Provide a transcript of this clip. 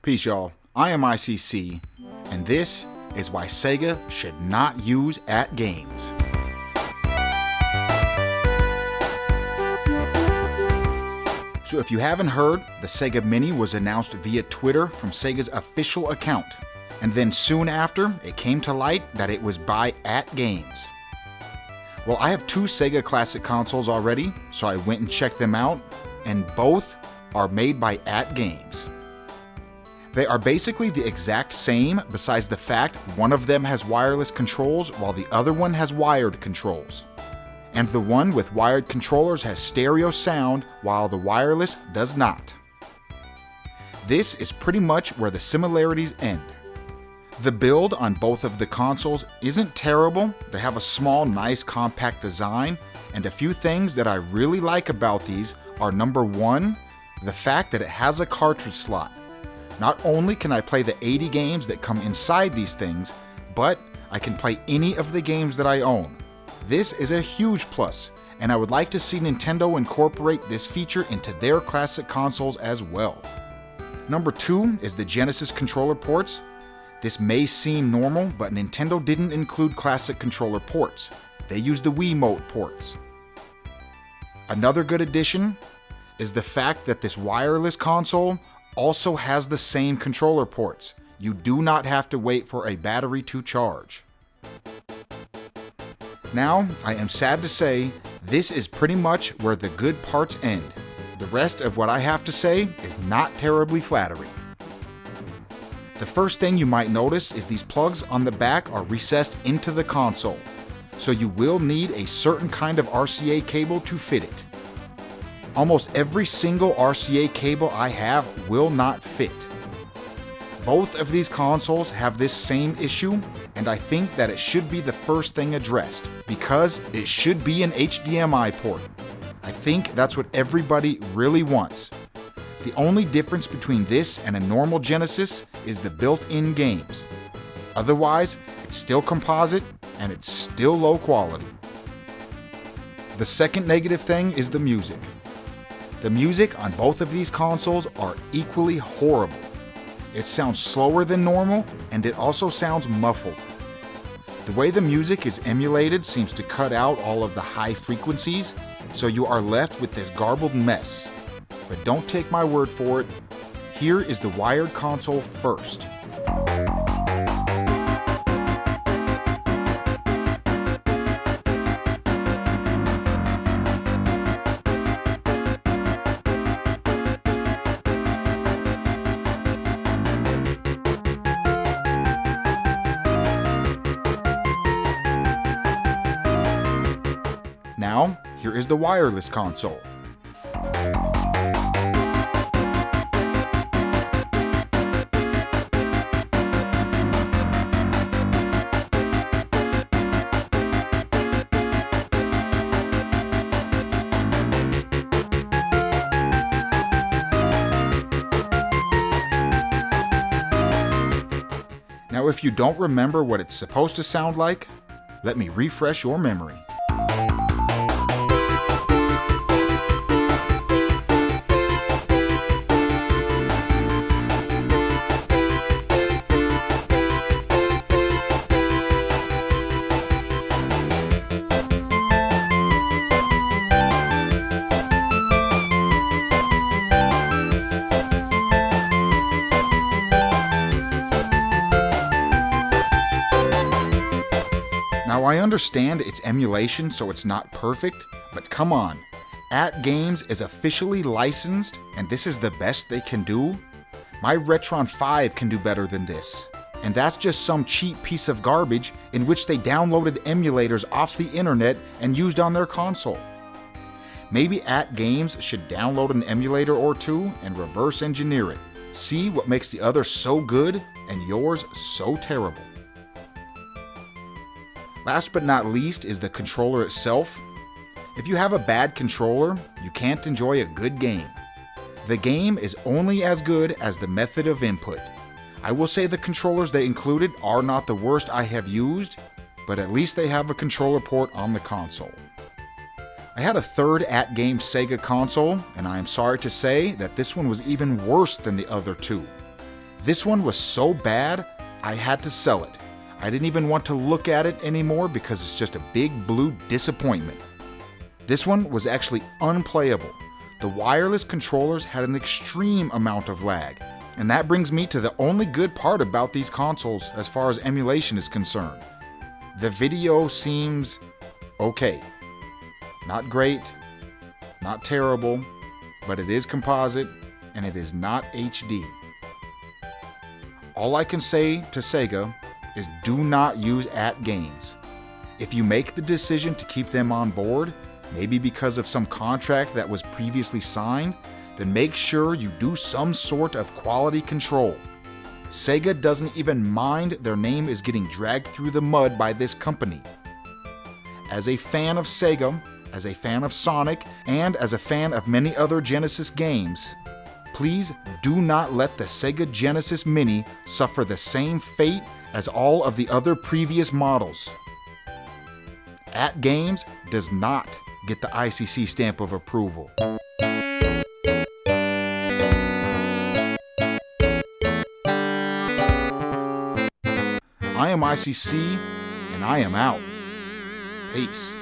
Peace, y'all. I am ICC, and this is why Sega should not use ATGames. So if you haven't heard, the Sega Mini was announced via Twitter from Sega's official account, and then soon after, it came to light that it was by ATGames. Well, I have two Sega Classic consoles already, so I went and checked them out, and both are made by ATGames. They are basically the exact same, besides the fact one of them has wireless controls while the other one has wired controls. And the one with wired controllers has stereo sound while the wireless does not. This is pretty much where the similarities end. The build on both of the consoles isn't terrible. They have a small, nice, compact design, and a few things that I really like about these are: number one, the fact that it has a cartridge slot. Not only can I play the ATGames that come inside these things, but I can play any of the games that I own. This is a huge plus, and I would like to see Nintendo incorporate this feature into their classic consoles as well. Number two is the Genesis controller ports. This may seem normal, but Nintendo didn't include classic controller ports. They used the Wiimote ports. Another good addition is the fact that this wireless console also has the same controller ports. You do not have to wait for a battery to charge. Now, I am sad to say, this is pretty much where the good parts end. The rest of what I have to say is not terribly flattering. The first thing you might notice is these plugs on the back are recessed into the console, so you will need a certain kind of RCA cable to fit it. Almost every single RCA cable I have will not fit. Both of these consoles have this same issue, and I think that it should be the first thing addressed, because it should be an HDMI port. I think that's what everybody really wants. The only difference between this and a normal Genesis is the built-in games. Otherwise, it's still composite, and it's still low quality. The second negative thing is the music. The music on both of these consoles are equally horrible. It sounds slower than normal, and it also sounds muffled. The way the music is emulated seems to cut out all of the high frequencies, so you are left with this garbled mess. But don't take my word for it. Here is the wired console first. Now, here is the wireless console. Now, if you don't remember what it's supposed to sound like, let me refresh your memory. Now, I understand it's emulation, so it's not perfect, but come on. ATGames is officially licensed, and this is the best they can do? My Retron 5 can do better than this. And that's just some cheap piece of garbage in which they downloaded emulators off the internet and used on their console. Maybe ATGames should download an emulator or two and reverse engineer it. See what makes the other so good and yours so terrible. Last but not least is the controller itself. If you have a bad controller, you can't enjoy a good game. The game is only as good as the method of input. I will say the controllers they included are not the worst I have used, but at least they have a controller port on the console. I had a third ATGames Sega console, and I am sorry to say that this one was even worse than the other two. This one was so bad, I had to sell it. I didn't even want to look at it anymore because it's just a big blue disappointment. This one was actually unplayable. The wireless controllers had an extreme amount of lag. And that brings me to the only good part about these consoles as far as emulation is concerned. The video seems okay. Not great, not terrible, but it is composite and it is not HD. All I can say to Sega is do not use ATGames. If you make the decision to keep them on board, maybe because of some contract that was previously signed, then make sure you do some sort of quality control. Sega doesn't even mind their name is getting dragged through the mud by this company. As a fan of Sega, as a fan of Sonic, and as a fan of many other Genesis games, please do not let the Sega Genesis Mini suffer the same fate as all of the other previous models. ATGames does not get the ICC stamp of approval. I am ICC, and I am out. Peace.